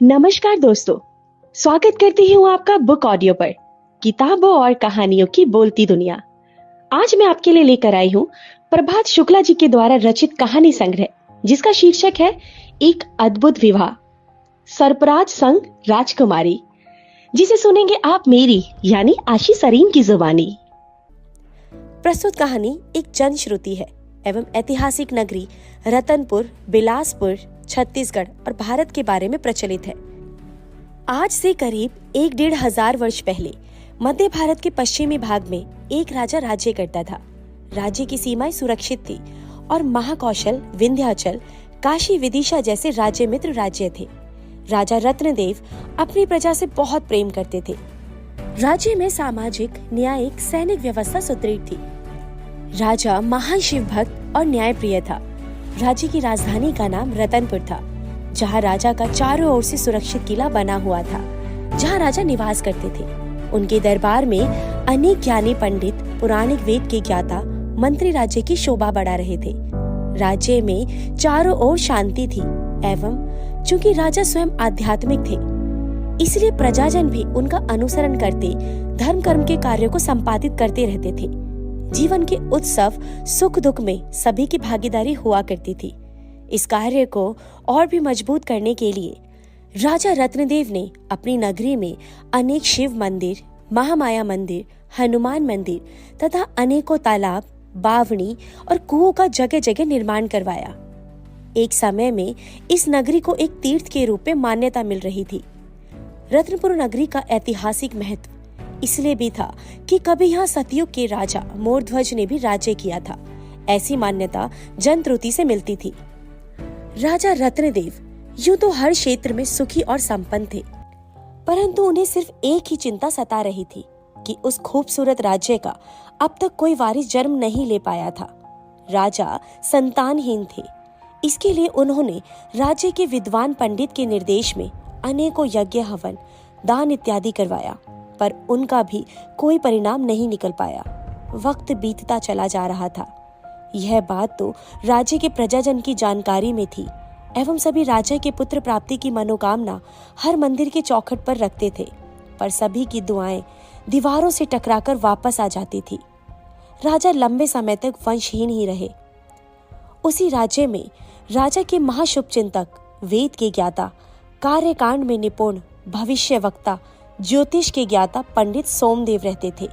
नमस्कार दोस्तों, स्वागत करती हूँ आपका बुक ऑडियो पर किताबों और कहानियों की बोलती दुनिया। आज मैं आपके लिए लेकर आई हूँ प्रभात शुक्ला जी के द्वारा रचित कहानी संग्रह, जिसका शीर्षक है एक अद्भुत विवाह, सरपराज संग राजकुमारी, जिसे सुनेंगे आप मेरी यानी आशी सरीन की जुबानी। प्रस्तुत कहानी एक जनश्रुति है एवं ऐतिहासिक नगरी रतनपुर, बिलासपुर, छत्तीसगढ़ और भारत के बारे में प्रचलित है। आज से करीब 1-1.5 वर्ष पहले मध्य भारत के पश्चिमी भाग में एक राजा राज्य करता था। राज्य की सीमाएं सुरक्षित थी और महाकौशल, विंध्याचल, काशी, विदिशा जैसे राज्य मित्र राज्य थे। राजा रत्नदेव अपनी प्रजा से बहुत प्रेम करते थे। राज्य में सामाजिक, न्यायिक, सैनिक व्यवस्था सुदृढ़ थी। राजा महान शिव भक्त और न्यायप्रिय था। राज्य की राजधानी का नाम रतनपुर था, जहाँ राजा का चारों ओर से सुरक्षित किला बना हुआ था, जहाँ राजा निवास करते थे। उनके दरबार में अनेक ज्ञानी पंडित, पुराणिक वेद के ज्ञाता, मंत्री राज्य की शोभा बढ़ा रहे थे। राज्य में चारों ओर शांति थी एवं चूंकि राजा स्वयं आध्यात्मिक थे, इसलिए प्रजाजन भी उनका अनुसरण करते धर्म कर्म के कार्यों को संपादित करते रहते थे। जीवन के उत्सव, सुख दुख में सभी की भागीदारी हुआ करती थी। इस कार्य को और भी मजबूत करने के लिए राजा रत्नदेव ने अपनी नगरी में अनेक शिव मंदिर, महामाया मंदिर, हनुमान मंदिर तथा अनेकों तालाब, बावड़ी और कुओं का जगह जगह निर्माण करवाया। एक समय में इस नगरी को एक तीर्थ के रूप में मान्यता मिल रही थी। रत्नपुर नगरी का ऐतिहासिक महत्व इसलिए भी था कि कभी यहाँ सतयुग के राजा मोरध्वज ने भी राज्य किया था। ऐसी मान्यता जनश्रुति से मिलती थी। राजा रत्नदेव यूं तो हर क्षेत्र में सुखी और संपन्न थे, परंतु उन्हें सिर्फ एक ही चिंता सता रही थी कि उस खूबसूरत राज्य का अब तक कोई वारिस जन्म नहीं ले पाया था। राजा संतानहीन थे। इसके लिए उन्होंने राज्य के विद्वान पंडित के निर्देश में अनेकों यज्ञ, हवन, दान इत्यादि करवाया, पर उनका भी कोई परिणाम नहीं निकल पाया। वक्त बीतता चला जा रहा था। यह बात तो राज्य के प्रजाजन की जानकारी में थी एवं सभी राजा के पुत्र प्राप्ति की मनोकामना हर मंदिर के चौखट पर रखते थे, पर सभी की दुआएं दीवारों से टकराकर वापस आ जाती थी। राजा लंबे समय तक वंशहीन ही रहे। उसी राज्य में राजा के महाशुभ चिंतक, वेद के ज्ञाता, कार्यकांड में निपुण, भविष्य वक्ता, ज्योतिष के ज्ञाता पंडित सोमदेव रहते थे,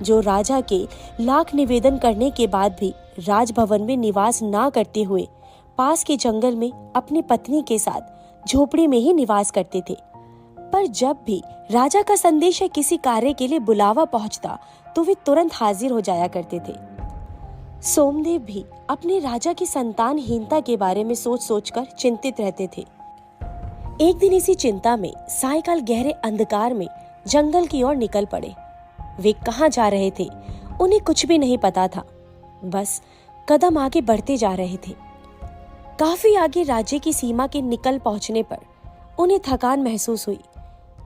जो राजा के लाख निवेदन करने के बाद भी राजभवन में निवास ना करते हुए पास के जंगल में अपनी पत्नी के साथ झोपड़ी में ही निवास करते थे। पर जब भी राजा का संदेश या किसी कार्य के लिए बुलावा पहुंचता तो वे तुरंत हाजिर हो जाया करते थे। सोमदेव भी अपने राजा की संतानहीनता के बारे में सोच सोचकर चिंतित रहते थे। एक दिन इसी चिंता में सायकाल गहरे अंधकार में जंगल की ओर निकल पड़े। वे कहाँ जा रहे थे उन्हें कुछ भी नहीं पता था, बस कदम आगे बढ़ते जा रहे थे। काफी आगे राज्य की सीमा के निकल पहुंचने पर उन्हें थकान महसूस हुई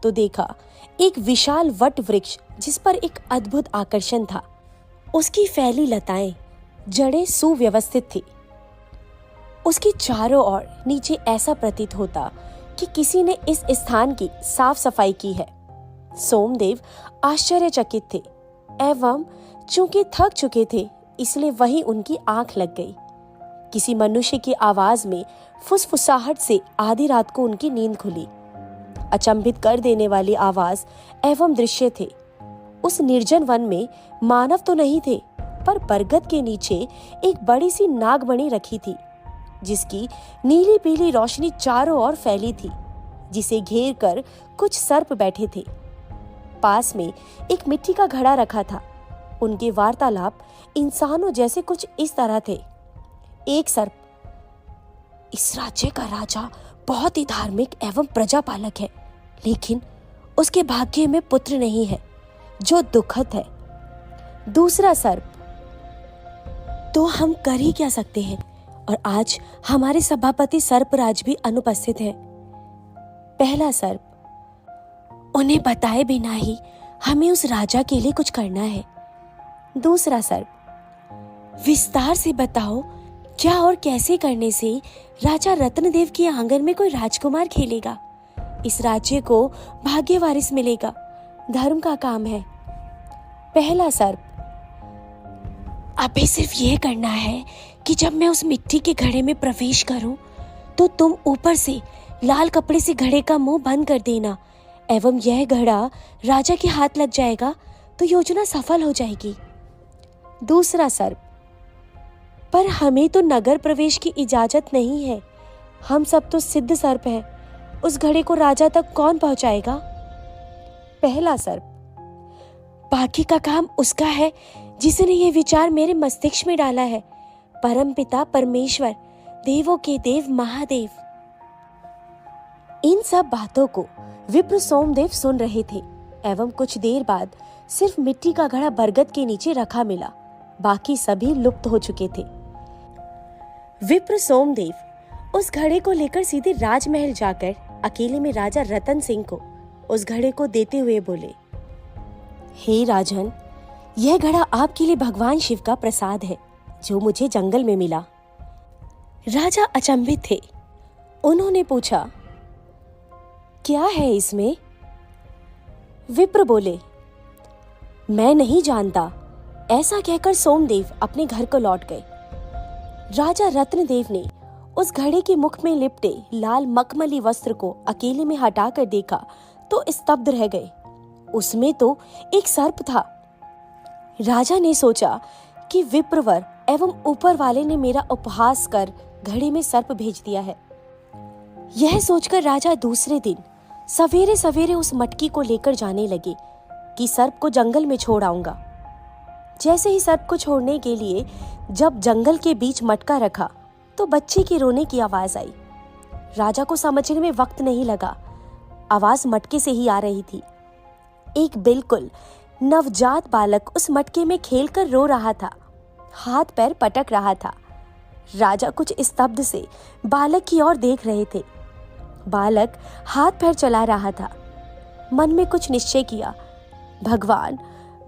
तो देखा एक विशाल वट वृक्ष, जिस पर एक अद्भुत आकर्षण था। उसकी फैली लताएं, जड़ें सुव्यवस्थित थी। उसके चारों ओर नीचे ऐसा प्रतीत होता कि किसी ने इस स्थान की साफ सफाई की है। सोमदेव आश्चर्यचकित थे एवं चूंकि थक चुके थे, इसलिए वहीं उनकी आंख लग गई। किसी मनुष्य की आवाज में फुसफुसाहट से आधी रात को उनकी नींद खुली। अचंभित कर देने वाली आवाज एवं दृश्य थे। उस निर्जन वन में मानव तो नहीं थे, पर बरगद के नीचे एक बड़ी सी नागमणि रखी थी, जिसकी नीली पीली रोशनी चारों ओर फैली थी, जिसे घेर कर कुछ सर्प बैठे थे। पास में एक मिट्टी का घड़ा रखा था। उनके वार्तालाप इंसानों जैसे कुछ इस तरह थे। एक सर्प, इस राज्य का राजा बहुत ही धार्मिक एवं प्रजापालक है, लेकिन उसके भाग्य में पुत्र नहीं है, जो दुखद है। दूसरा सर्प, तो हम कर ही क्या सकते हैं, और आज हमारे सभापति सर्पराज भी अनुपस्थित है। पहला सर्प, उन्हें बताए बिना ही हमें उस राजा के लिए कुछ करना है। दूसरा सर्प, विस्तार से बताओ क्या और कैसे करने से राजा रत्नदेव के आंगन में कोई राजकुमार खेलेगा, इस राज्य को भाग्य वारिस मिलेगा। धर्म का काम है। पहला सर्प, अबे सिर्फ ये करना है कि जब मैं उस मिट्टी के घड़े में प्रवेश करूं तो तुम ऊपर से लाल कपड़े से घड़े का मुंह बंद कर देना एवं यह घड़ा राजा के हाथ लग जाएगा तो योजना सफल हो जाएगी। दूसरा सर्प, पर हमें तो नगर प्रवेश की इजाजत नहीं है। हम सब तो सिद्ध सर्प हैं। उस घड़े को राजा तक कौन पहुंचाएगा? पहला सर्प, बाकी का काम उसका है जिसने ये विचार मेरे मस्तिष्क में डाला है। परमपिता परमेश्वर, देवों के देव महादेव। इन सब बातों को विप्र सोमदेव सुन रहे थे एवं कुछ देर बाद सिर्फ मिट्टी का घड़ा बरगद के नीचे रखा मिला। बाकी सभी लुप्त हो चुके थे। विप्र सोमदेव उस घड़े को लेकर सीधे राजमहल जाकर अकेले में राजा रतन सिंह को उस घड़े को देते हुए बोले, हे राजन, यह घड़ा आपके लिए भगवान शिव का प्रसाद है जो मुझे जंगल में मिला। राजा अचंभित थे। उन्होंने पूछा, क्या है इसमें? विप्र बोले, मैं नहीं जानता। ऐसा कहकर सोमदेव अपने घर को लौट गए। राजा रत्नदेव ने उस घड़े के मुख में लिपटे लाल मखमली वस्त्र को अकेले में हटाकर देखा तो स्तब्ध रह गए। उसमें तो एक सर्प था। राजा ने सोचा कि विप्रवर एवं ऊपर वाले ने मेरा उपहास कर घड़े में सर्प भेज दिया है। यह सोचकर राजा दूसरे दिन सवेरे सवेरे उस मटकी को लेकर जाने लगे कि सर्प को जंगल में छोड़ आऊंगा। जैसे ही सर्प को छोड़ने के लिए जब जंगल के बीच मटका रखा तो बच्चे के रोने की आवाज आई। राजा को समझने में वक्त नहीं लगा। आवाज मटके से ही आ रही थी। एक बिल्कुल नवजात बालक उस मटके में खेलकर रो रहा था, हाथ पैर पटक रहा था। राजा कुछ स्तब्ध से बालक की ओर देख रहे थे। बालक हाथ पैर चला रहा था। मन में कुछ निश्चय किया। भगवान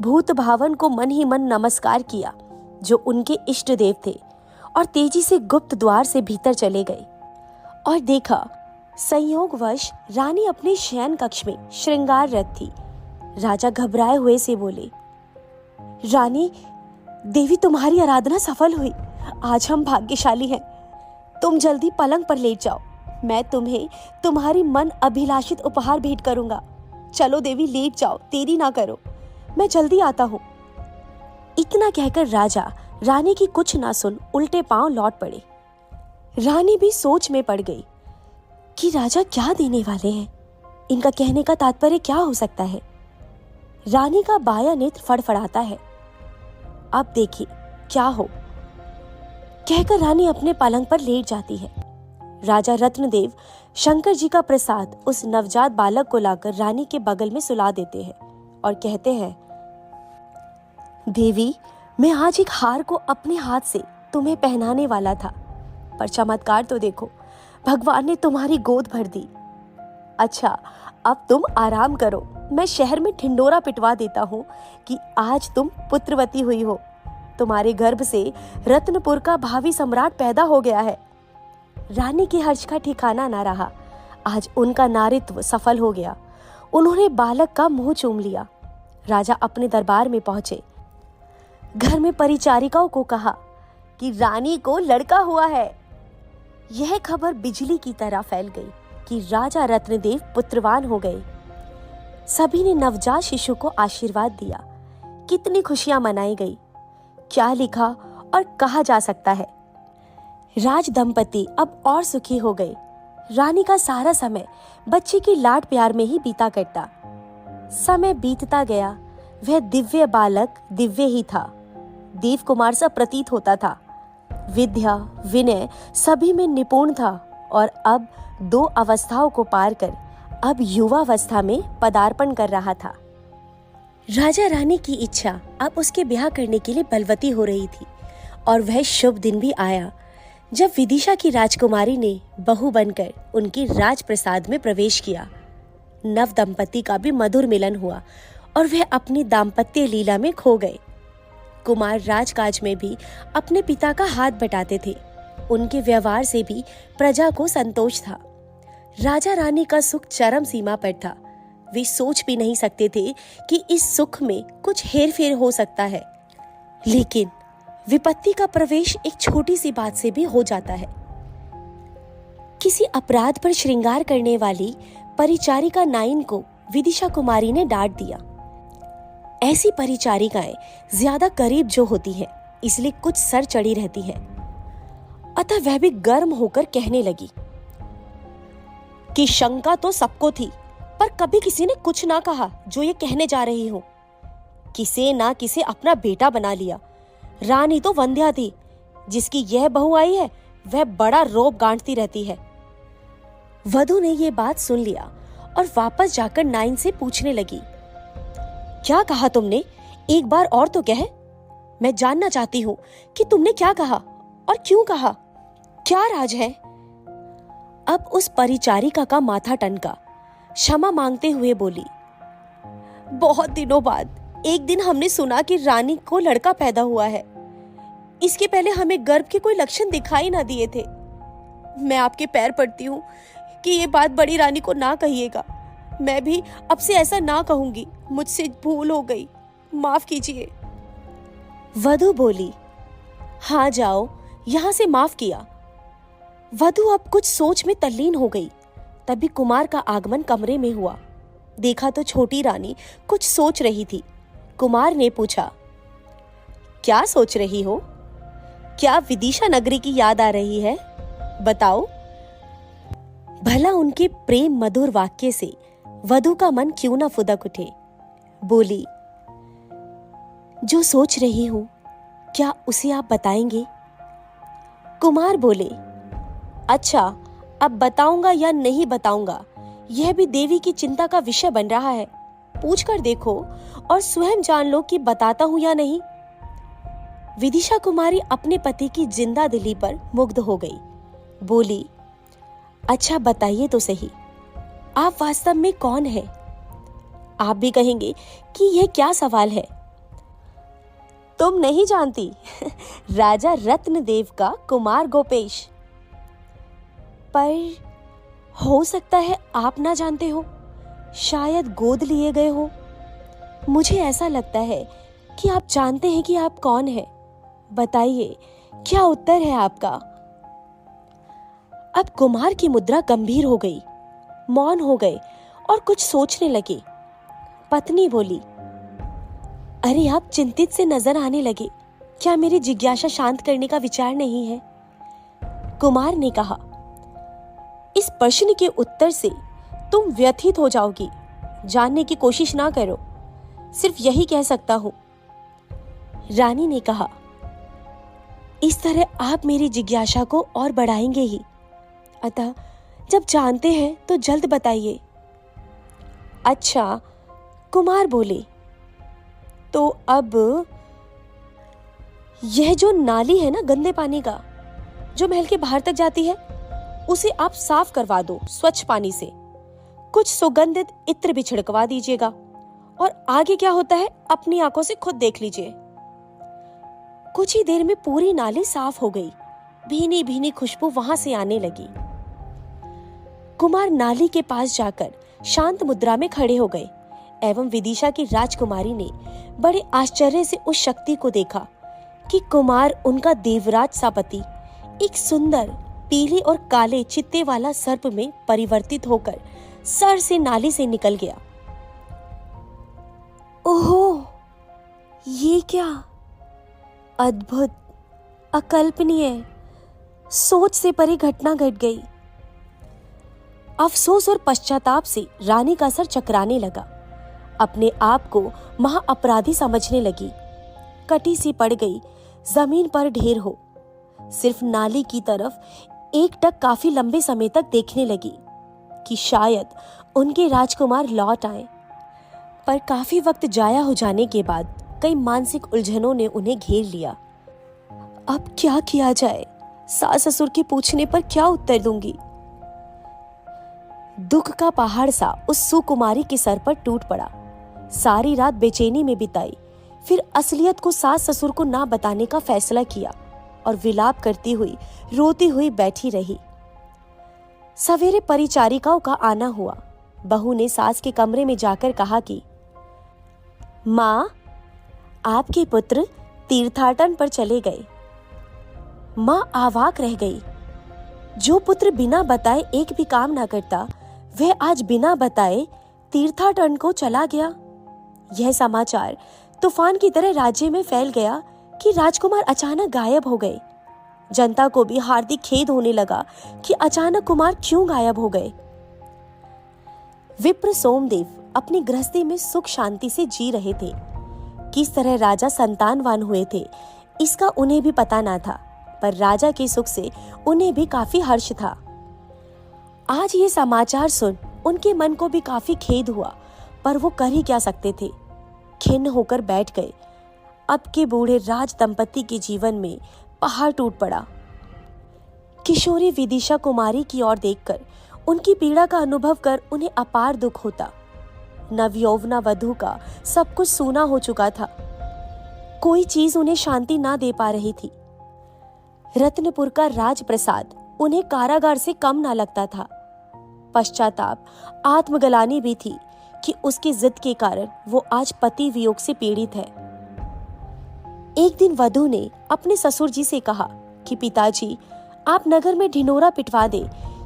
भूत भावन को मन ही मन नमस्कार किया जो उनके इष्ट देव थे और तेजी से गुप्त द्वार से भीतर चले गए और देखा संयोगवश रानी अपने शयन कक्ष में श्रृंगाररत थी। राजा घबराए हुए से बोले, रानी देवी, तुम्हारी आराधना सफल हुई। आज हम भाग्यशाली हैं। तुम जल्दी पलंग पर लेट जाओ। मैं तुम्हें तुम्हारी मन अभिलाषित उपहार भेंट करूंगा। चलो देवी, लेट जाओ, देरी ना करो। मैं जल्दी आता हूँ। इतना कहकर राजा रानी की कुछ ना सुन उल्टे पांव लौट पड़े। रानी भी सोच में पड़ गई कि राजा क्या देने वाले हैं। इनका कहने का तात्पर्य क्या हो सकता है। रानी का बाया नेत्र फड़फड़ाता है। अब देखिए क्या हो। कहकर रानी अपने पलंग पर लेट जाती है। राजा रत्नदेव शंकर जी का प्रसाद उस नवजात बालक को लाकर रानी के बगल में सुला देते हैं और कहते हैं, देवी, मैं आज एक हार को अपने हाथ से तुम्हें पहनाने वाला था, पर चमत्कार तो देखो, भगवान ने तुम्हारी गोद भर दी। अच्छा, अब तुम आराम करो। मैं शहर में ढिंडोरा पिटवा देता हूँ कि आज तुम पुत्रवती हुई हो। तुम्हारे गर्भ से रत्नपुर का भावी सम्राट पैदा हो गया है। रानी के हर्ष का ठिकाना ना रहा। आज उनका नारित्व सफल हो गया। उन्होंने बालक का मुंह चूम लिया। राजा अपने दरबार में पहुंचे। घर में परिचारिकाओं को कहा कि रानी को लड़का हुआ है। यह खबर बिजली की तरह फैल गई कि राजा रत्नदेव पुत्रवान हो गए। सभी ने नवजात शिशु को आशीर्वाद दिया। कितनी खुशियां मनाई गई। क्या लिखा और कहा जा सकता है। राज दंपति अब और सुखी हो गए। रानी का सारा समय बच्चे की लाड प्यार में ही बीता करता। समय बीतता गया। वह दिव्य बालक दिव्य ही था। देव कुमार सा प्रतीत होता था। विद्या विनय सभी में निपुण था और अब 2 अवस्थाओं को पार कर अब युवावस्था में पदार्पण कर रहा था। राजा रानी की इच्छा अब उसके ब्याह करने के लिए बलवती हो रही थी और वह शुभ दिन भी आया जब विदिशा की राजकुमारी ने बहू बनकर उनकी राजप्रसाद में प्रवेश किया। नव दंपति का भी मधुर मिलन हुआ और वह अपनी दाम्पत्य लीला में खो गए। कुमार राजकाज में भी अपने पिता का हाथ बटाते थे। उनके व्यवहार से भी प्रजा को संतोष था। राजा रानी का सुख चरम सीमा पर था। वे सोच भी नहीं सकते थे कि इस सुख में कुछ हेरफेर हो सकता है। लेकिन विपत्ति का प्रवेश एक छोटी सी बात से भी हो जाता है। किसी अपराध पर श्रृंगार करने वाली परिचारिका नाइन को विदिशा कुमारी ने डांट दिया। ऐसी परिचारिकाएं ज्यादा करीब जो होती हैं, इसलिए कुछ सर चढ़ी रहती हैं। अतः वह भी गर्म होकर कहने लगी कि शंका तो सबको थी, पर कभी किसी ने कुछ ना कहा जो ये कहने जा रही हो। किसे ना किसे अपना बेटा बना लिया। रानी तो वंध्या थी, जिसकी यह बहू आई है वह बड़ा रोब गांठती रहती है। वधु ने ये बात सुन लिया और वापस जाकर नाइन से पूछने लगी, क्या कहा तुमने? एक बार और तो कह। मैं जानना चाहती हूँ कि तुमने क्या कहा और क्यों कहा। क्या राज है? अब उस परिचारिका का माथा टनका। क्षमा मांगते हुए बोली, बहुत दिनों बाद एक दिन हमने सुना कि रानी को लड़का पैदा हुआ है। इसके पहले हमें गर्भ के कोई लक्षण दिखाई ना दिए थे। मैं आपके पैर पड़ती हूँ कि ये बात बड़ी रानी को ना कहिएगा। मैं भी अब से ऐसा ना कहूंगी। मुझसे भूल हो गई, माफ कीजिए। वधु बोली, हाँ जाओ, यहां से माफ किया। वधु अब कुछ सोच में तल्लीन हो गई। तभी कुमार का आगमन कमरे में हुआ। देखा तो छोटी रानी कुछ सोच रही थी। कुमार ने पूछा, क्या सोच रही हो? क्या विदिशा नगरी की याद आ रही है? बताओ। भला उनके प्रेम मधुर वाक्य से वधु का मन क्यों ना फुदक उठे। बोली, जो सोच रही हूं क्या उसे आप बताएंगे? कुमार बोले, अच्छा, अब बताऊंगा या नहीं बताऊंगा यह भी देवी की चिंता का विषय बन रहा है। पूछ कर देखो और स्वयं जान लो कि बताता हूं या नहीं। विदिशा कुमारी अपने पति की जिंदा दिली पर मुग्ध हो गई। बोली, अच्छा बताइए तो सही, आप वास्तव में कौन है? आप भी कहेंगे कि यह क्या सवाल है। तुम नहीं जानती? राजा रत्नदेव का कुमार गोपेश। पर हो सकता है आप ना जानते हो, शायद गोद लिए गए हो। मुझे ऐसा लगता है कि आप जानते हैं कि आप कौन हैं। बताइए, क्या उत्तर है आपका? अब कुमार की मुद्रा गंभीर हो गई, मौन हो गए और कुछ सोचने लगे। पत्नी बोली, अरे आप चिंतित से नजर आने लगे। क्या मेरी जिज्ञासा शांत करने का विचार नहीं है? कुमार ने कहा, इस प्रश्न के उत्तर से तुम व्यथित हो जाओगी। जानने की कोशिश ना करो, सिर्फ यही कह सकता हूं। रानी ने कहा, इस तरह आप मेरी जिज्ञासा को और बढ़ाएंगे ही। अतः जब जानते हैं तो जल्द बताइए। अच्छा, कुमार बोले, तो अब यह जो नाली है ना गंदे पानी का, जो महल के बाहर तक जाती है, उसे आप साफ करवा दो स्वच्छ पानी से। कुछ सुगंधित इत्र भी छिड़कवा दीजिएगा और आगे क्या होता है अपनी आंखों से खुद देख लीजिए। कुछ ही देर में पूरी नाली साफ हो गई। भीनी भीनी खुशबू वहां से आने लगी। कुमार नाली के पास जाकर शांत मुद्रा में खड़े हो गए एवं विदिशा की राजकुमारी ने बड़े आश्चर्य से उस शक्ति को देखा कि कुमार उनका देवराज सा पति एक सुंदर पीले और काले चित्ते वाला सर्प में परिवर्तित होकर सर से नाली से निकल गया। ओहो, ये क्या अद्भुत, अकल्पनीय, सोच से परे घटना घट गई। अफसोस और पश्चाताप से रानी का सर चकराने लगा। अपने आप को महा अपराधी समझने लगी। कटी सी पड़ गई, जमीन पर ढेर हो। सिर्फ नाली की तरफ एकटक काफी लंबे समय तक देखने लगी कि शायद उनके राजकुमार लौट आए। पर काफी वक्त जाया हो जाने के बाद कई मानसिक उलझनों ने उन्हें घेर लिया। अब क्या किया जाए? सास ससुर के पूछने पर क्या उत्तर दूंगी? दुख का पहाड़ सा उस सुकुमारी के सर पर टूट पड़ा। सारी रात बेचैनी में बिताई, फिर असलियत को सास ससुर को ना बताने का फैसला किया और विलाप करती हुई रोती हुई बैठी रही। सवेरे परिचारिकाओं का आना हुआ। बहू ने सास के कमरे में जाकर कहा कि माँ, आपके पुत्र तीर्थाटन पर चले गए। माँ अवाक रह गई। जो पुत्र बिना बताए एक भी काम ना करता, वह आज बिना बताए तीर्थाटन को चला गया। यह समाचार तूफान की तरह राज्य में फैल गया कि राजकुमार अचानक गायब हो गए। जनता को भी हार्दिक खेद होने लगा कि अचानक कुमार क्यों गायब हो गए। विप्र सोमदेव अपनी गृहस्थी में सुख शांति से जी रहे थे। किस तरह राजा संतानवान हुए थे इसका उन्हें भी पता ना था, पर राजा के सुख से उन्हें भी काफी हर्ष था। आज ये समाचार सुन उनके मन को भी काफी खेद हुआ, पर वो कर ही क्या सकते थे। खिन्न होकर बैठ गए। अब के बूढ़े राज दंपति के जीवन में पहाड़ टूट पड़ा। किशोरी विदिशा कुमारी की ओर देखकर उनकी पीड़ा का अनुभव कर उन्हें अपार दुख होता। नवयौवना वधू का सब कुछ सूना हो चुका था। कोई चीज उन्हें शांति ना दे पा रही थी। रत्नपुर का राजप्रसाद उन्हें कारागार से कम ना लगता था। पश्चाताप, आत्मग्लानि भी थी कि उसकी जिद के कारण वो आज पति वियोग से पीड़ित है। एक दिन वधू ने अपने ससुर जी से कहा कि पिताजी, आप नगर में ढिंढोरा पिटवा दे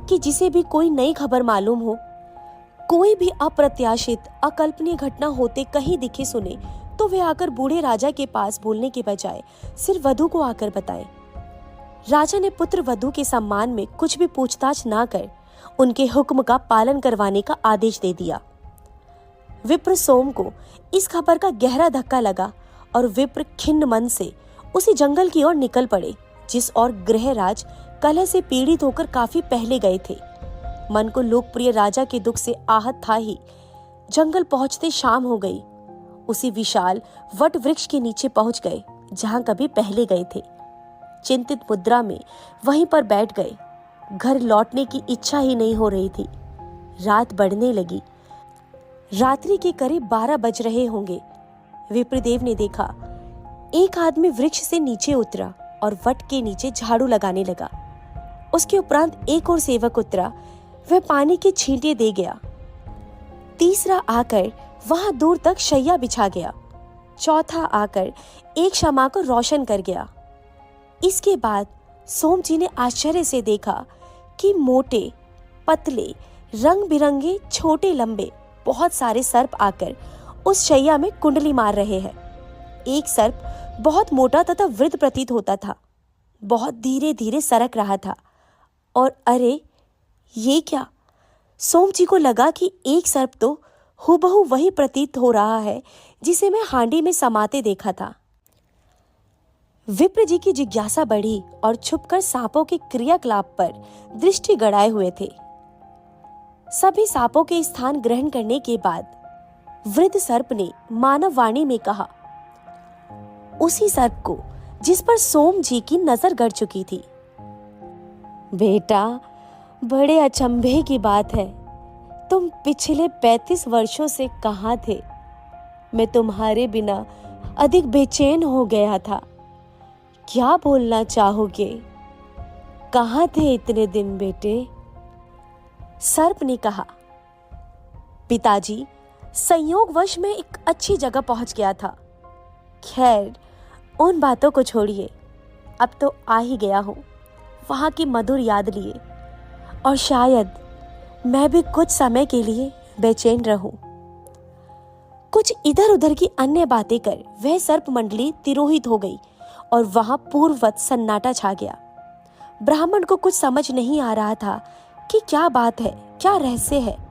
कि जिसे भी कोई नई खबर मालूम हो, कोई भी अप्रत्याशित अकल्पनीय घटना होते कहीं दिखे सुने, तो वे आकर बूढ़े राजा के पास बोलने के बजाय सिर्फ वधू को आकर बताए। राजा ने पुत्र वधू के सम्मान में कुछ भी पूछताछ ना कर उनके हुक्म का पालन करवाने का आदेश दे दिया। विप्र सोम को इस खबर का गहरा धक्का लगा और विप्र खिन्न मन से उसी जंगल की ओर निकल पड़े जिस ओर गृहराज कलह से पीड़ित होकर काफी पहले गए थे। मन को लोकप्रिय राजा के दुख से आहत था ही। जंगल पहुंचते शाम हो गई। उसी विशाल वट वृक्ष के नीचे पहुंच गए जहां कभी पहले गए थे। चिंतित मुद्रा में वहीं पर बैठ गए। घर लौटने की इच्छा ही नहीं हो रही थी। रात बढ़ने लगी। रात्रि के करीब 12 बज रहे होंगे। विप्रदेव ने देखा एक आदमी वृक्ष से नीचे उतरा और वट के नीचे झाड़ू लगाने लगा। उसके उपरांत एक और सेवक उतरा, वह पानी की छींटे दे गया। तीसरा आकर वहां दूर तक शैया बिछा गया। चौथा आकर एक शमा को रोशन कर गया। इसके बाद सोम जी ने आश्चर्य से देखा कि मोटे, पतले, रंग बिरंगे, छोटे, लंबे बहुत सारे सर्प आकर उस शैया में कुंडली मार रहे हैं। एक सर्प बहुत मोटा तथा वृद्ध प्रतीत होता था, बहुत धीरे धीरे सरक रहा था। और अरे, ये क्या! सोम जी को लगा कि एक सर्प तो हूबहू वही प्रतीत हो रहा है जिसे मैं हांडी में समाते देखा था। विप्र जी की जिज्ञासा बढ़ी और छुपकर सांपों के क्रियाकलाप पर दृष्टि गड़ाए हुए थे। सभी सांपों के स्थान ग्रहण करने के बाद वृद्ध सर्प ने मानव वाणी में कहा, उसी सर्प को जिस पर सोम जी की नजर गड़ चुकी थी। बेटा, बड़े अचंभे की बात है, तुम पिछले 35 वर्षों से कहाँ थे? मैं तुम्हारे बिना अधिक बेचैन हो गया था। क्या बोलना चाहोगे? कहाँ थे इतने दिन बेटे? सर्प ने कहा, पिताजी, संयोगवश में एक अच्छी जगह पहुंच गया था। खैर, उन बातों को छोड़िए, अब तो आ ही गया हूं वहां की मधुर याद लिए, और शायद मैं भी कुछ समय के लिए बेचैन रहूं। कुछ इधर उधर की अन्य बातें कर वह सर्प मंडली तिरोहित हो गई और वहां पूर्ववत सन्नाटा छा गया। ब्राह्मण को कुछ समझ नहीं आ रहा था कि क्या बात है, क्या रहस्य है।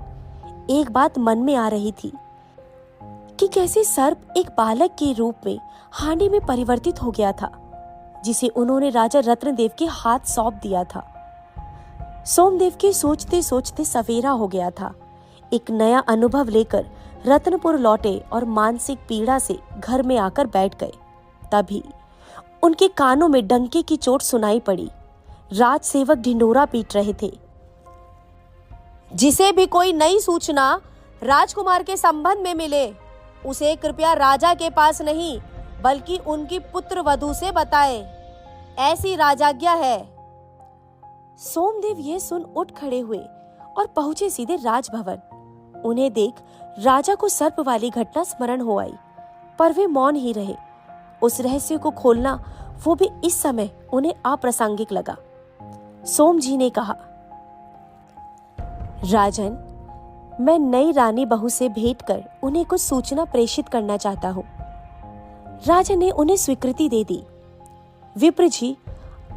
एक बात मन में आ रही थी कि कैसे सर्प एक बालक के रूप में हांडी में परिवर्तित हो गया था, जिसे उन्होंने राजा रत्नदेव के हाथ सौंप दिया था। सोमदेव के सोचते सोचते सवेरा हो गया था। एक नया अनुभव लेकर रत्नपुर लौटे और मानसिक पीड़ा से घर में आकर बैठ गए। तभी उनके कानों में डंके की चोट सुनाई पड़ी। राजसेवक ढिंढोरा पीट रहे थे। जिसे भी कोई नई सूचना राजकुमार के संबंध में मिले, उसे कृपया राजा के पास नहीं बल्कि उनकी पुत्र वधू से बताए। ऐसी राजाज्ञा है। सोमदेव यह सुन उठ खड़े हुए और पहुंचे सीधे राजभवन। उन्हें देख राजा को सर्प वाली घटना स्मरण हो आई, पर वे मौन ही रहे। उस रहस्य को खोलना, वो भी इस समय, उन्हें अप्रासंगिक लगा। सोम जी ने कहा, राजन, मैं नई रानी बहू से भेंट कर उन्हें कुछ सूचना प्रेषित करना चाहता हूँ। राजा ने उन्हें स्वीकृति दे दी। विप्र जी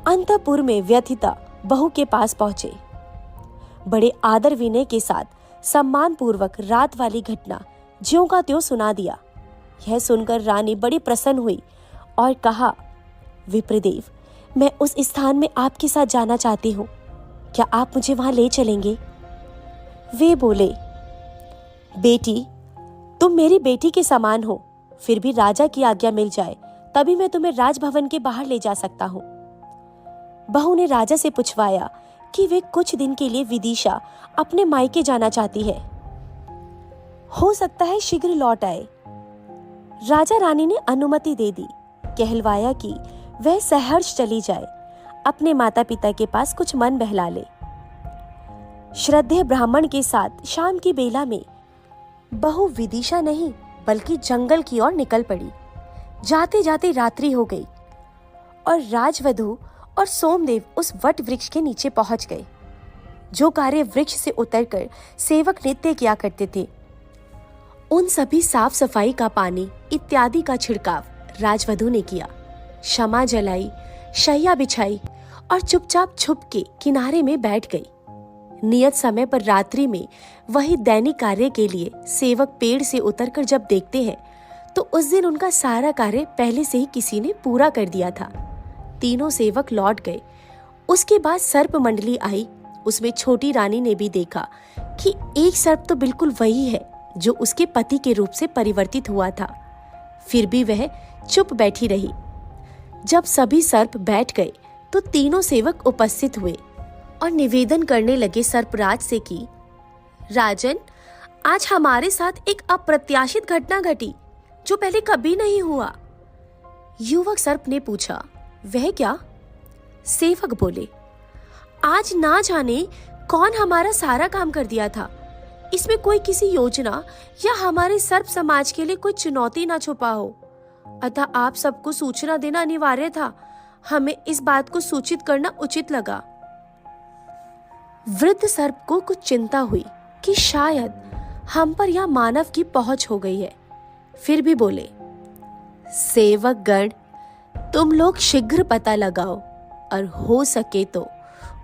अंतःपुर में व्यथिता बहू के पास पहुंचे। बड़े आदर विनय के साथ सम्मान पूर्वक रात वाली घटना ज्यों का त्यों सुना दिया। यह सुनकर रानी बड़ी प्रसन्न हुई और कहा, विप्रदेव, मैं उस स्थान में आपके साथ जाना चाहती हूँ, क्या आप मुझे वहां ले चलेंगे? वे बोले, बेटी, तुम मेरी बेटी के समान हो, फिर भी राजा की आज्ञा मिल जाए तभी मैं तुम्हें राजभवन के बाहर ले जा सकता हूँ। बहू ने राजा से पूछवाया कि वे कुछ दिन के लिए विदिशा अपने मायके जाना चाहती है, हो सकता है शीघ्र लौट आए। राजा रानी ने अनुमति दे दी। कहलवाया कि वह सहर्ष चली जाए, अपने माता पिता के पास कुछ मन बहला ले। श्रद्धेय ब्राह्मण के साथ शाम की बेला में बहू विदिशा नहीं बल्कि जंगल की ओर निकल पड़ी। जाते जाते रात्रि हो गई और राजवधू और सोमदेव उस वट वृक्ष के नीचे पहुंच गए। जो कार्य वृक्ष से उतरकर सेवक नित्य किया करते थे, उन सभी साफ सफाई का पानी इत्यादि का छिड़काव राजवधू ने किया। क्षमा जलाई, शैया बिछाई और चुपचाप छुप के किनारे में बैठ गई। नियत समय पर रात्रि में वही दैनिक कार्य के लिए सेवक पेड़ से उतरकर जब देखते हैं तो उस दिन उनका सारा कार्य पहले से ही किसी ने पूरा कर दिया था। तीनों सेवक लौट गए। उसके बाद सर्प मंडली आई। उसमें छोटी रानी ने भी देखा कि एक सर्प तो बिल्कुल वही है जो उसके पति के रूप से परिवर्तित हुआ था। फिर भी वह चुप बैठी रही। जब सभी सर्प बैठ गए तो तीनों सेवक उपस्थित हुए और निवेदन करने लगे सर्पराज से कि राजन, आज हमारे साथ एक अप्रत्याशित घटना घटी जो पहले कभी नहीं हुआ। युवक सर्प ने पूछा, वह क्या? सेवक बोले, आज ना जाने कौन हमारा सारा काम कर दिया था। इसमें कोई किसी योजना या हमारे सर्प समाज के लिए कोई चुनौती ना छुपा हो, अतः आप सबको सूचना देना अनिवार्य था। हमें इस बात को सूचित करना उचित लगा। वृद्ध सर्प को कुछ चिंता हुई कि शायद हम पर यह मानव की पहुंच हो गई है। फिर भी बोले, सेवक गण, तुम लोग शीघ्र पता लगाओ और हो सके तो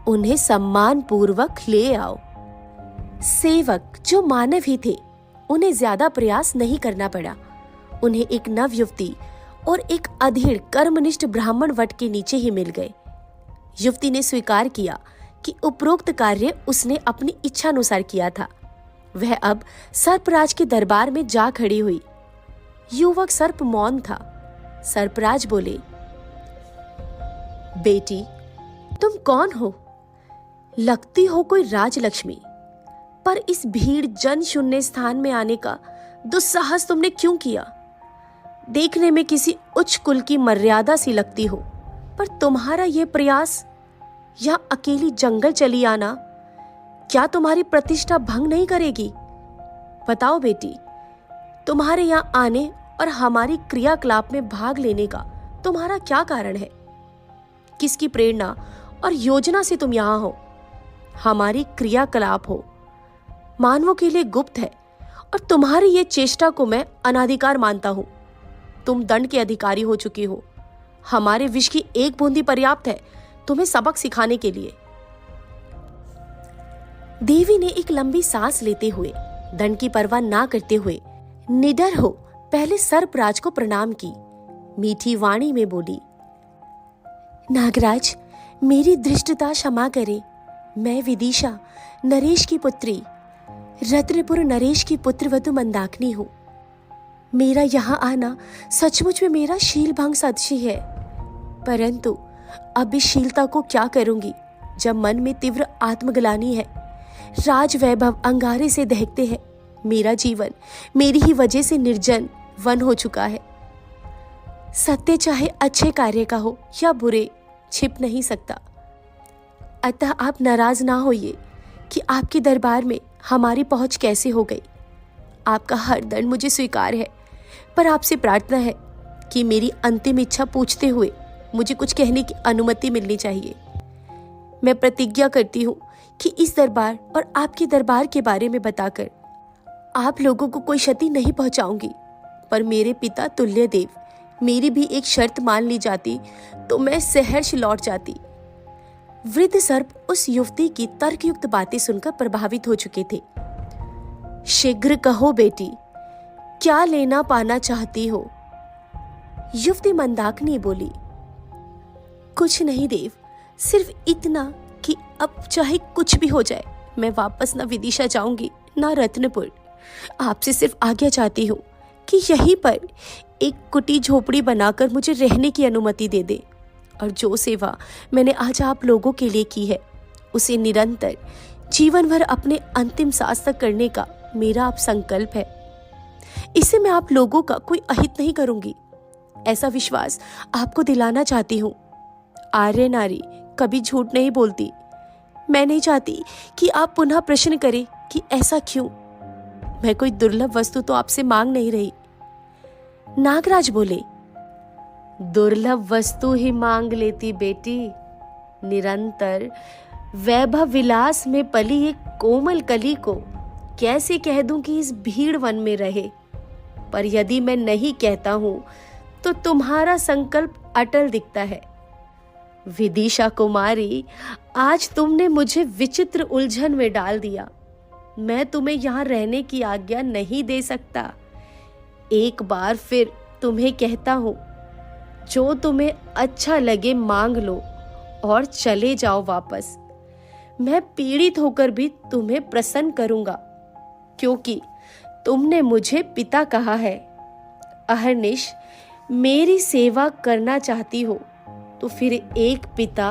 उन्हें सम्मान पूर्वक ले आओ। सेवक जो मानव ही थे, उन्हें ज्यादा प्रयास नहीं करना पड़ा। उन्हें एक नव युवती और एक अधीर कर्मनिष्ठ ब्राह्मण वट के नीचे ही मिल गए। युवती ने स्वीकार किया कि उपरोक्त कार्य उसने अपनी इच्छानुसार किया था। वह अब सर्पराज के दरबार में जा खड़ी हुई। युवक सर्प मौन था। सर्पराज बोले, बेटी, तुम कौन हो? लगती हो कोई राजलक्ष्मी, पर इस भीड़ जन शून्य स्थान में आने का दुस्साहस तुमने क्यों किया? देखने में किसी उच्च कुल की मर्यादा सी लगती हो, पर तुम्हारा यह प्रयास या अकेली जंगल चली आना क्या तुम्हारी प्रतिष्ठा भंग नहीं करेगी? बताओ बेटी, तुम्हारे यहाँ आने और हमारी क्रियाकलाप में भाग लेने का तुम्हारा क्या कारण है? किसकी प्रेरणा और योजना से तुम यहाँ हो? हमारी क्रियाकलाप हो मानवों के लिए गुप्त है और तुम्हारी ये चेष्टा को मैं अनाधिकार मानता हूं। तुम दंड के अधिकारी हो चुकी हो। हमारे विष की एक बूंदी पर्याप्त है तुम्हें सबक सिखाने के लिए। देवी ने एक लंबी सांस लेते हुए, दंड की परवाह ना करते हुए, निडर हो पहले सर्पराज को प्रणाम की। मीठी वाणी में बोली, नागराज, मेरी धृष्टता क्षमा करे। मैं विदिशा, नरेश की पुत्री, रत्नपुर नरेश की पुत्रवधू मंदाकिनी हूँ। मेरा यहाँ आना सचमुच में मेरा शील भंग सदृश है, परंतु अब इस शीलता को क्या करूंगी जब मन में तीव्र आत्मग्लानि है। राज वैभव अंगारे से दहकते हैं। मेरा जीवन मेरी ही वजह से निर्जन वन हो चुका है। सत्य चाहे अच्छे कार्य का हो या बुरे, छिप नहीं सकता। अतः आप नाराज ना होइए कि आपके दरबार में हमारी पहुंच कैसे हो गई। आपका हर दंड मुझे स्वीकार है, पर आपसे प्रार्थना है कि मेरी अंतिम इच्छा पूछते हुए मुझे कुछ कहने की अनुमति मिलनी चाहिए। मैं प्रतिज्ञा करती हूँ कि इस दरबार और आपके दरबार के बारे में बताकर आप लोगों को कोई क्षति नहीं पहुंचाऊंगी, पर मेरे पिता तुल्यदेव मेरी भी एक शर्त मान ली जाती तो मैं सहर्ष लौट जाती। वृद्ध सर्प उस युवती की तर्कयुक्त बातें सुनकर प्रभावित हो चुके थे। शीघ्र कहो बेटी, क्या लेना पाना चाहती हो? युवती मंदाकिनी बोली। कुछ नहीं देव, सिर्फ इतना कि अब चाहे कुछ भी हो जाए मैं वापस ना विदिशा जाऊंगी ना रत्नपुर। आपसे सिर्फ आज्ञा चाहती हूँ कि यहीं पर एक कुटी झोपड़ी बनाकर मुझे रहने की अनुमति दे दे, और जो सेवा मैंने आज आप लोगों के लिए की है उसे निरंतर जीवन भर अपने अंतिम सांस तक करने का मेरा अब संकल्प है। इससे मैं आप लोगों का कोई अहित नहीं करूंगी, ऐसा विश्वास आपको दिलाना चाहती हूँ। आर्य नारी कभी झूठ नहीं बोलती। मैं नहीं चाहती कि आप पुनः प्रश्न करें कि ऐसा क्यों। मैं कोई दुर्लभ वस्तु तो आपसे मांग नहीं रही। नागराज बोले, दुर्लभ वस्तु ही मांग लेती बेटी। निरंतर वैभव विलास में पली एक कोमल कली को कैसे कह दूं कि इस भीड़ वन में रहे। पर यदि मैं नहीं कहता हूं तो तुम्हारा संकल्प अटल दिखता है। विदिशा कुमारी, आज तुमने मुझे विचित्र उलझन में डाल दिया। मैं तुम्हें यहां रहने की आज्ञा नहीं दे सकता। एक बार फिर तुम्हें कहता हूं, जो तुम्हें अच्छा लगे मांग लो और चले जाओ वापस। मैं पीड़ित होकर भी तुम्हें प्रसन्न करूंगा, क्योंकि तुमने मुझे पिता कहा है। अहर्निश मेरी सेवा करना चाहती हो तो फिर एक पिता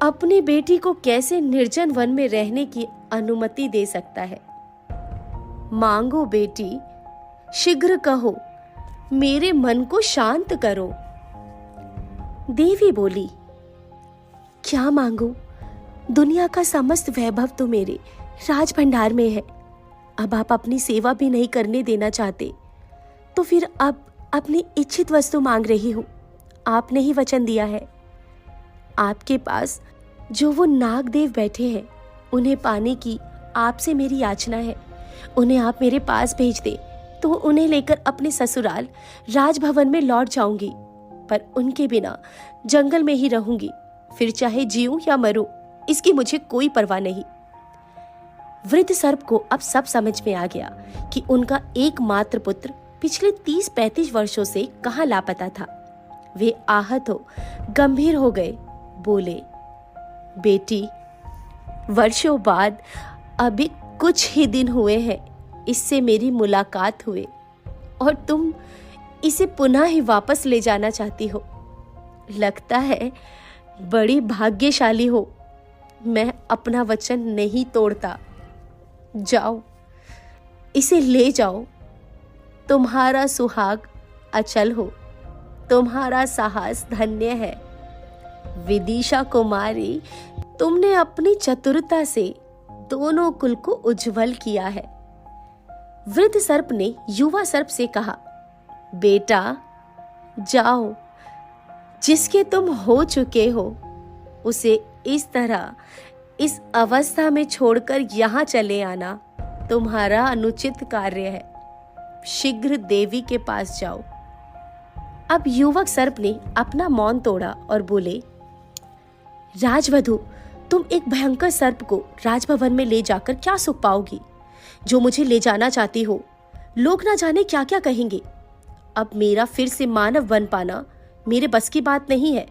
अपनी बेटी को कैसे निर्जन वन में रहने की अनुमति दे सकता है। मांगो बेटी, शीघ्र कहो, मेरे मन को शांत करो। देवी बोली, क्या मांगू? दुनिया का समस्त वैभव तो मेरे राज भंडार में है। अब आप अपनी सेवा भी नहीं करने देना चाहते तो फिर अब अपनी इच्छित वस्तु मांग रही हूं। आपने ही वचन दिया है। आपके पास जो वो नागदेव बैठे हैं उन्हें पाने की आपसे मेरी याचना है। उन्हें आप मेरे पास भेज दे तो उन्हें लेकर अपने ससुराल राजभवन में लौट जाऊंगी, पर उनके बिना जंगल में ही रहूंगी। फिर चाहे जीऊं या मरूं, इसकी मुझे कोई परवाह नहीं। वृद्ध सर्प को अब सब समझ में आ गया कि उनका एकमात्र पुत्र पिछले 30-35 वर्षों से कहाँ लापता था। वे आहत हो गंभीर हो गए। बोले, बेटी, वर्षों बाद अभी कुछ ही दिन हुए हैं इससे मेरी मुलाकात हुए और तुम इसे पुनः ही वापस ले जाना चाहती हो। लगता है बड़ी भाग्यशाली हो। मैं अपना वचन नहीं तोड़ता। जाओ, इसे ले जाओ। तुम्हारा सुहाग अचल हो, तुम्हारा साहस धन्य है। विदिशा कुमारी, तुमने अपनी चतुरता से दोनों कुल को उज्जवल किया है। वृद्ध सर्प ने युवा सर्प से कहा, बेटा जाओ, जिसके तुम हो चुके हो उसे इस तरह इस अवस्था में छोड़कर यहाँ चले आना तुम्हारा अनुचित कार्य है। शीघ्र देवी के पास जाओ। अब युवक सर्प ने अपना मौन तोड़ा और बोले, राजवधु, तुम एक भयंकर सर्प को राजभवन में ले जाकर क्या सुख पाओगी? जो मुझे ले जाना चाहती हो, लोग ना जाने क्या क्या कहेंगे। अब मेरा फिर से मानव बन पाना मेरे बस की बात नहीं है।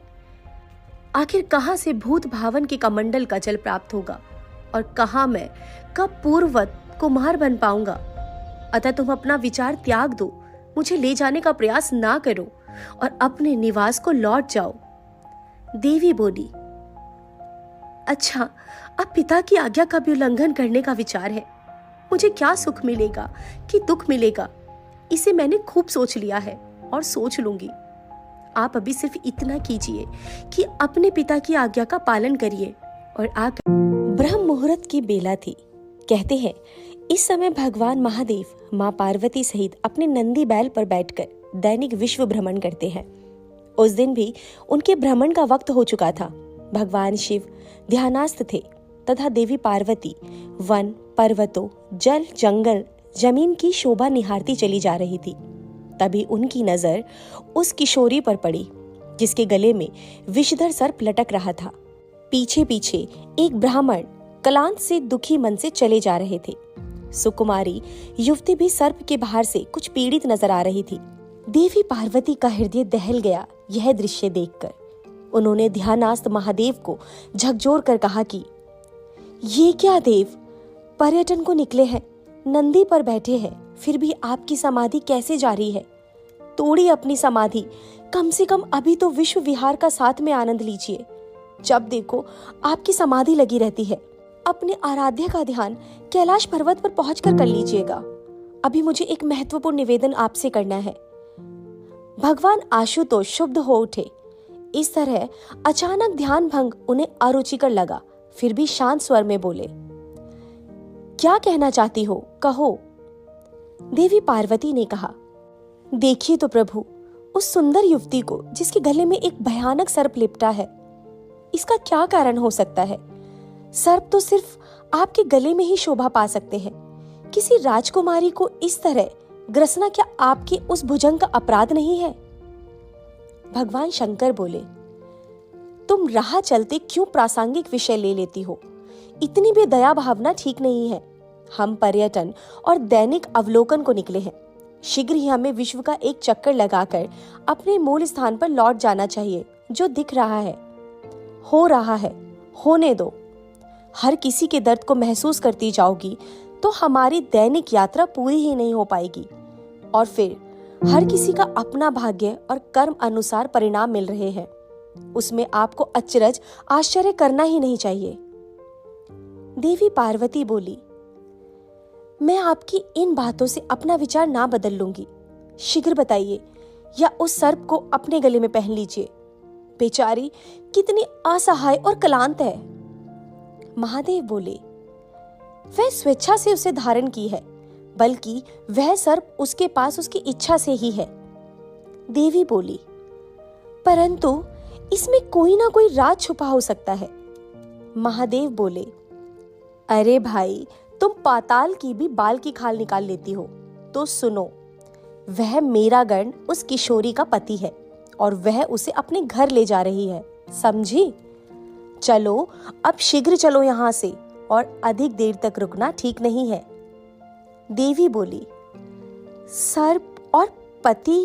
आखिर कहाँ से भूत भावन के कमंडल का जल प्राप्त होगा और कहाँ मैं कब पूर्ववत कुमार बन पाऊंगा। अतः तुम अपना विचार त्याग दो, मुझे ले जाने का प्रयास ना करो और अपने निवास को लौट जाओ। देवी बोली, अच्छा, अब पिता की आज्ञा का भी उल्लंघन करने का विचार है। मुझे क्या सुख मिलेगा कि दुख मिलेगा, इसे मैंने खूब सोच लिया है और सोच लूंगी। आप अभी सिर्फ इतना कीजिए कि अपने पिता की आज्ञा का पालन करिए और आकर ब्रह्म मुहूर्त की बेला थी। कहते हैं इस समय भगवान महादेव माँ पार्वती सहित अपने नंदी बैल पर बैठकर दैनिक विश्व भ्रमण करते हैं। उस दिन भी उनके भ्रमण का वक्त हो चुका था। भगवान शिव ध्यानास्थ थे तथा देवी पार्वती वन, पर्वतों, जल, जंगल, जमीन की शोभा निहारती चली जा रही थी। तभी उनकी नजर उस किशोरी पर पड़ी जिसके गले में विषधर सर्प लटक रहा था। पीछे पीछे एक ब्राह्मण क्लांत से दुखी मन से चले जा रहे थे। सुकुमारी युवती भी सर्प के बाहर से कुछ पीड़ित नजर आ रही थी। देवी पार्वती का हृदय दहल गया यह दृश्य देखकर। उन्होंने ध्यानास्थ महादेव को झकझोर कर कहा कि ये क्या देव, पर्यटन को निकले हैं, नंदी पर बैठे हैं, फिर भी आपकी समाधि कैसे जारी है? तोड़िए अपनी समाधि, कम से कम अभी तो विश्व विहार का साथ में आनंद लीजिए। जब देखो आपकी समाधि लगी रहती है। अपने आराध्य का ध्यान कैलाश पर्वत पर पहुंचकर कर लीजिएगा। अभी मुझे एक महत्वपूर्ण निवेदन आपसे करना है। भगवान आशुतोष शुद्ध हो उठे। इस तरह अचानक ध्यान भंग उन्हें अरुचिकर लगा, फिर भी शांत स्वर में बोले, क्या कहना चाहती हो, कहो। देवी पार्वती ने कहा, देखिए तो प्रभु, उस सुंदर युवती को जिसके गले में एक भयानक सर्प लिपटा है, इसका क्या कारण हो सकता है? सर्प तो सिर्फ आपके गले में ही शोभा पा सकते हैं। किसी राजकुमारी को इस तरह ग्रसना क्या आपके उस भुजंग का अपराध नहीं है? भगवान शंकर बोले, तुम राह चलते क्यों प्रासंगिक विषय ले लेती हो? इतनी भी दया भावना ठीक नहीं है। हम पर्यटन और दैनिक अवलोकन को निकले हैं। शीघ्र ही हमें विश्व का एक चक्कर लगाकर अपने मूल स्थान पर लौट जाना चाहिए। जो दिख रहा है, हो रहा है, होने दो। हर किसी के दर्द को महसूस करती जाओगी तो हमारी दैनिक यात्रा पूरी ही नहीं हो पाएगी। और फिर हर किसी का अपना भाग्य और कर्म अनुसार परिणाम मिल रहे हैं। उसमें आपको अचरज आश्चर्य करना ही नहीं चाहिए। देवी पार्वती बोली, मैं आपकी इन बातों से अपना विचार ना बदल लूंगी। शीघ्र बताइए, या उस सर्प को अपने गले में पहन लीजिए। बेचारी कितनी असहाय और क्लांत है। महादेव बोले, वह स्वेच्छा से उसे धारण की है, बल्कि वह सर्प उसके पास उसकी इच्छा से ही है। देवी बोली, परंतु इसमें कोई ना कोई राज छुपा हो सकता है। महादेव बोले, अरे भाई, तुम पाताल की भी बाल की खाल निकाल लेती हो। तो सुनो, वह मेरा गण उस किशोरी का पति है और वह उसे अपने घर ले जा रही है, समझी? चलो, अब शीघ्र चलो यहाँ से, और अधिक देर तक रुकना ठीक नहीं है। देवी बोली, सर्प और पति,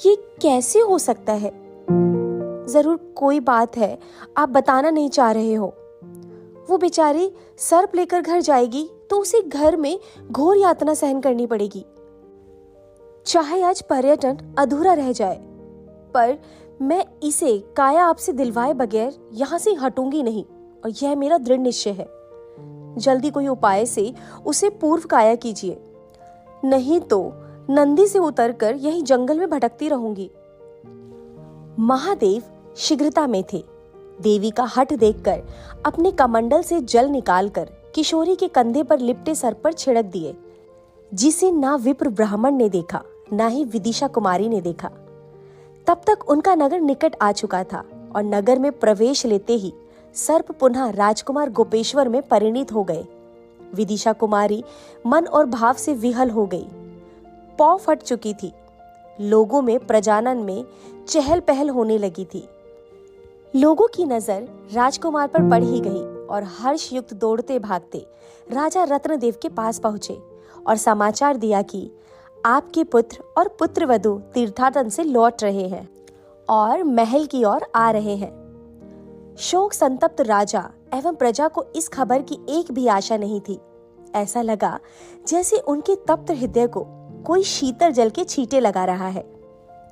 ये कैसे हो सकता है? जरूर कोई बात है, आप बताना नहीं चाह रहे हो। वो बेचारी सर्प लेकर घर जाएगी तो उसे घर में घोर यातना सहन करनी पड़ेगी। चाहे आज पर्यटन अधूरा रह जाए, पर मैं इसे काया आपसे दिलवाए बगैर यहाँ से हटूंगी नहीं, और यह मेरा दृढ़ निश्चय है। जल्दी कोई उपाय से उसे पूर्व काया कीजिए, नहीं तो नंदी से उतरकर यही जंगल में भटकती रहूंगी। महादेव शीघ्रता में थे। देवी का हठ देखकर अपने कमंडल से जल निकालकर किशोरी के कंधे पर लिपटे सर्प पर छिड़क दिए, जिसे ना विप्र ब्राह्मण ने देखा, ना ही विदिशा कुमारी ने देखा। तब तक उनका नगर निकट आ चुका था और नगर में प्रवेश लेते ही सर्प पुनः राजकुमार गोपेश्वर में परिणित हो गए। विदिशा कुमारी मन और भाव से विहल हो गई। पौ फट चुकी थी। लोगों में प्रजानन में चहल पहल होने लगी थी। लोगों की नजर राजकुमार पर पड़ ही गई और हर्ष युक्त दौड़ते भागते राजा रत्नदेव के पास पहुंचे और समाचार दिया कि आपके पुत्र और पुत्रवधू तीर्थाटन से लौट रहे हैं और महल की ओर आ रहे हैं। शोक संतप्त राजा एवं प्रजा को इस खबर की एक भी आशा नहीं थी। ऐसा लगा जैसे उनके तप्त हृदय को कोई शीतल जल के छींटे लगा रहा है।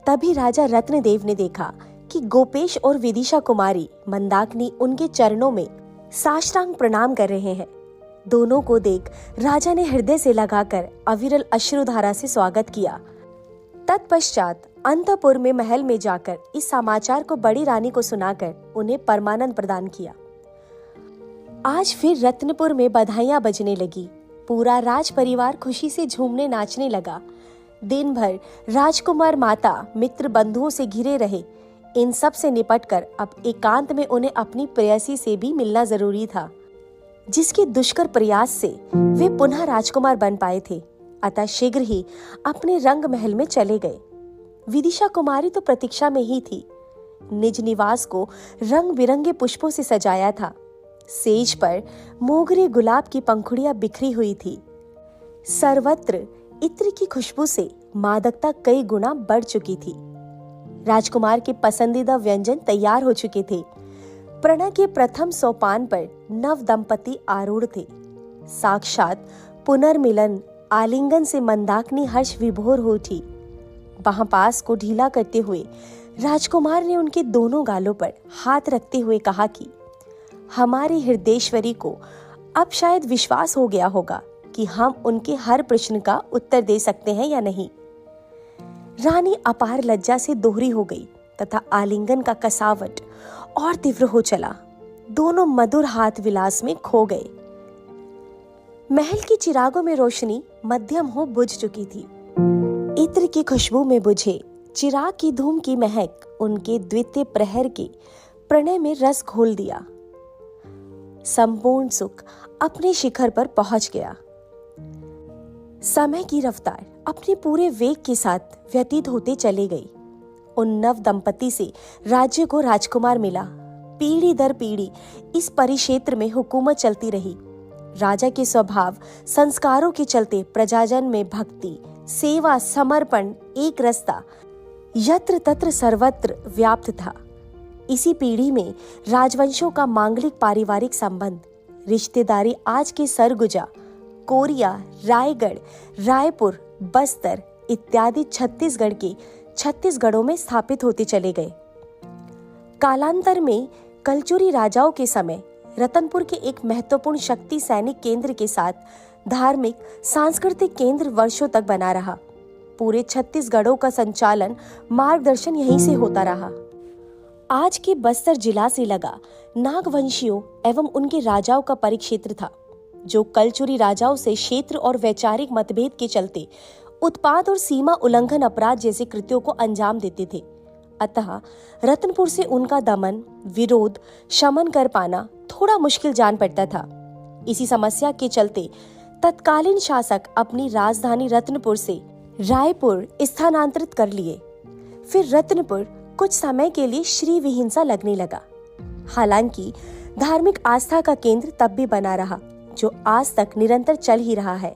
तभी राजा रत्नदेव ने देखा कि गोपेश और विदिशा कुमारी मंदाकिनी उनके चरणों में साष्टांग प्रणाम कर रहे हैं। दोनों को देख राजा ने हृदय से लगाकर अविरल अश्रुधारा से स्वागत किया। तत्पश्चात अंतपुर में महल में जाकर इस समाचार को बड़ी रानी को सुनाकर उन्हें परमानंद प्रदान किया। आज फिर रत्नपुर में बधाइयां बजने लगी। पूरा राज परिवार खुशी से झूमने नाचने लगा। दिन भर राजकुमार माता मित्र बंधुओं से घिरे रहे। इन सब से निपटकर अब एकांत में उन्हें अपनी प्रेयसी से भी मिलना जरूरी था, जिसके दुष्कर प्रयास से वे पुनः राजकुमार बन पाए थे। अतः शीघ्र ही अपने रंग महल में चले गए। विदिशा कुमारी तो प्रतीक्षा में ही थी। निज निवास को रंग बिरंगे पुष्पों से सजाया था। सेज पर मोगरे गुलाब की पंखुड़ियां बिखरी हुई थी। सर्वत्र इत्र की खुशबू से मादकता कई गुना बढ़ चुकी थी। राजकुमार के पसंदीदा व्यंजन तैयार हो चुके थे। प्रणय के प्रथम सोपान पर नव दंपति आरूढ़ थे। साक्षात पुनर्मिलन आलिंगन से मंदाकिनी हर्ष विभोर हो उठी। बाह पास को ढीला करते हुए राजकुमार ने उनके दोनों गालों पर हाथ रखते हुए कहा कि हमारी हृदयेश्वरी को अब शायद विश्वास हो गया होगा कि हम उनके हर प्रश्न का उत्तर दे सकते हैं या नहीं। रानी अपार लज्जा से दोहरी हो गई तथा आलिंगन का कसावट और तीव्र हो चला। दोनों मधुर हाथ विलास में खो गए। महल की चिरागों में रोशनी मध्यम हो बुझ चुकी थी। इत्र की खुशबू में बुझे चिराग की धूम की महक उनके द्वितीय प्रहर के प्रणय में रस घोल दिया। संपूर्ण सुख अपने शिखर पर पहुंच गया। समय की रफ्तार अपने पूरे वेग के साथ व्यतीत होते चले गई। उन नव दंपति से राज्य को राजकुमार मिला। पीढ़ी दर पीढ़ी इस परिक्षेत्र में हुकूमत चलती रही। राजा के स्वभाव संस्कारों के चलते प्रजाजन में भक्ति, सेवा, समर्पण एक रस्ता यत्र तत्र सर्वत्र व्याप्त था। इसी पीढ़ी में राजवंशों का मांगलिक पारिवारिक संबंध, रिश्तेदारी आज के सरगुजा, कोरिया, रायगढ़, रायपुर, बस्तर इत्यादि छत्तीसगढ़ के 36 गढ़ों में स्थापित होते चले गए। कालांतर में कलचुरी राजाओं के समय रतनपुर के एक महत्वपूर्ण शक्ति सैनिक केंद्र के साथ धार्मिक सांस्कृतिक केंद्र वर्षों तक बना रहा। पूरे 36 गढ़ों का संचालन मार्गदर्शन यहीं से होता रहा। आज के बस्तर जिला से लगा नागवंशियों एवं उनके राजाओं का परिक्षेत्र था, जो कलचुरी राजाओं से क्षेत्र और वैचारिक मतभेद के चलते उत्पात और सीमा उल्लंघन अपराध जैसे कृत्यों को अंजाम देते थे। अतः रतनपुर से उनका दमन, विरोध, शमन कर पाना थोड़ा मुश्किल जान पड़ता था। इसी समस्या के चलते तत्कालीन शासक अपनी राजधानी रत्नपुर से रायपुर स्थानांतरित कर लिए। फिर रत्नपुर कुछ समय के लिए श्री विहीन सा लगने लगा। हालांकि धार्मिक आस्था का केंद्र तब भी बना रहा, जो आज तक निरंतर चल ही रहा है।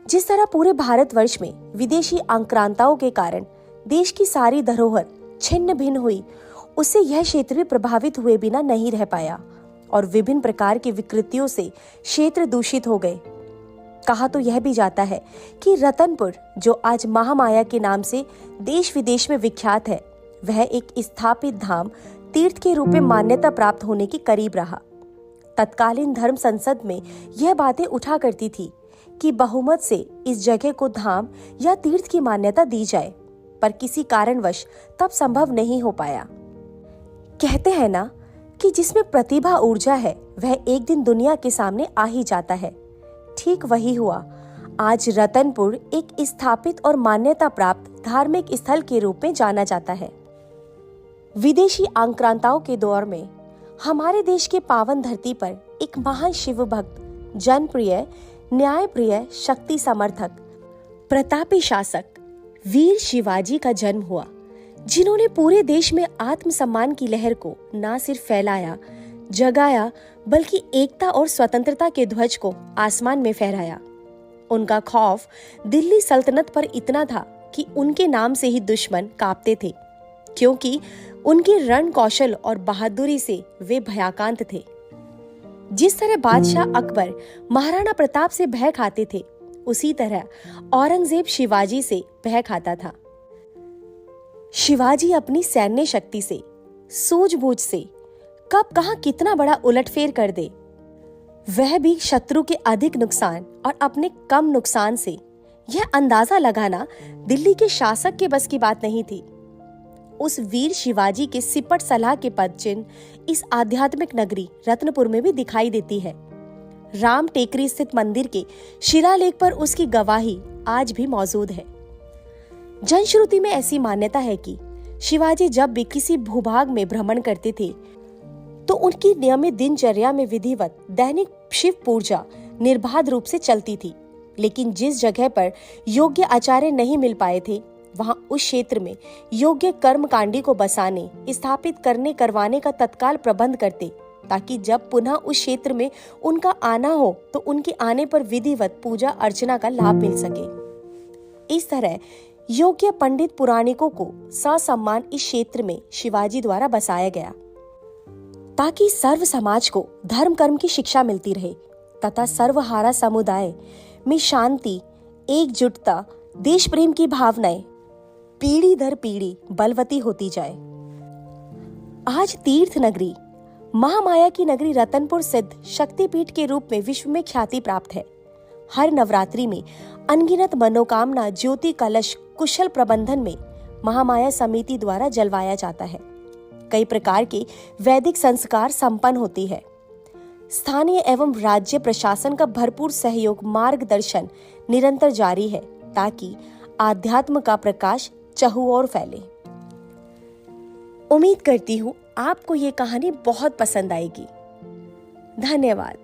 जिस तरह पूरे भारतवर्ष में विदेशी आक्रांताओं के कारण देश की सारी धरोहर छिन्न भिन्न हुई, उससे यह क्षेत्र भी प्रभावित हुए बिना नहीं रह पाया और विभिन्न प्रकार की विकृतियों से क्षेत्र दूषित हो गए। कहा तो यह भी जाता है कि रतनपुर, जो आज महामाया के नाम से देश विदेश में विख्यात है, वह एक स्थापित धाम तीर्थ के रूप में मान्यता प्राप्त होने के करीब रहा। तत्कालीन धर्म संसद में यह बातें उठा करती थी कि बहुमत से इस जगह को धाम या तीर्थ की मान्यता दी जाए, पर किसी कारणवश तब संभव नहीं हो पाया। कहते हैं ना कि जिसमें प्रतिभा ऊर्जा है वह एक दिन दुनिया के सामने आ ही जाता है। ठीक वही हुआ। आज रतनपुर एक स्थापित और मान्यता प्राप्त धार्मिक स्थल के रूप में जाना जाता है। विदेशी आक्रांताओं के दौर में हमारे देश के पावन धरती पर एक महान शिव भक्त, जनप्रिय, न्यायप्रिय, शक्ति समर्थक, प्रतापी शासक वीर शिवाजी का जन्म हुआ, जिन्होंने पूरे देश में आत्मसम्मान की लहर को न सिर्फ फैलाया, जगाया, बल्कि एकता और स्वतंत्रता के ध्वज को आसमान में फहराया। उनका खौफ दिल्ली सल्तनत पर इतना था कि उनके नाम से ही दुश्मन कांपते थे, क्योंकि उनके रण कौशल और बहादुरी से वे भयाकांत थे। जिस तरह बादशाह अकबर महाराणा प्रताप से भय खाते थे, उसी तरह औरंगजेब शिवाजी से भय खाता था। शिवाजी अपनी सैन्य शक्ति से, सूझबूझ से कब कहां कितना बड़ा उलटफेर कर दे, वह भी शत्रु के अधिक नुकसान और अपने कम नुकसान से, यह अंदाजा लगाना दिल्ली के शासक के बस की बात नहीं थी। उस वीर शिवाजी के सिपट सलाह के पद चिन्ह इस आध्यात्मिक नगरी रत्नपुर में भी दिखाई देती है। राम टेकरी स्थित मंदिर के शिलालेख पर उसकी गवाही आज भी मौजूद है। जनश्रुति में ऐसी मान्यता है कि शिवाजी जब भी किसी भूभाग में भ्रमण करते थे तो उनकी नियमित दिनचर्या में विधिवत दैनिक शिव पूजा निर्बाध रूप से चलती थी। लेकिन जिस जगह पर योग्य आचार्य नहीं मिल पाए थे, वहां उस क्षेत्र में योग्य कर्मकांडी को बसाने, स्थापित करने, करवाने का तत्काल प्रबंध करते, ताकि जब पुनः उस क्षेत्र में उनका आना हो तो उनके आने पर विधिवत पूजा अर्चना का लाभ मिल सके। इस तरह योग्य पंडित पुराणिकों को ससम्मान इस क्षेत्र में शिवाजी द्वारा बसाया गया, ताकि सर्व समाज को धर्म कर्म की शिक्षा मिलती रहे तथा सर्वहारा समुदाय में शांति, एकजुटता, देश प्रेम की भावनाएं पीढ़ी दर पीढ़ी बलवती होती जाए। आज तीर्थ नगरी, महामाया की नगरी रतनपुर सिद्ध शक्तिपीठ के रूप में विश्व में ख्याति प्राप्त है। हर नवरात्रि में अनगिनत मनोकामना ज्योति कलश कुशल प्रबंधन में महामाया समिति द्वारा जलवाया जाता है। कई प्रकार के वैदिक संस्कार संपन्न होती है। स्थानीय एवं राज्य प्रशासन का भरपूर सहयोग, मार्गदर्शन निरंतर जारी है, ताकि आध्यात्म का प्रकाश चहुओर फैले। उम्मीद करती हूँ आपको ये कहानी बहुत पसंद आएगी। धन्यवाद।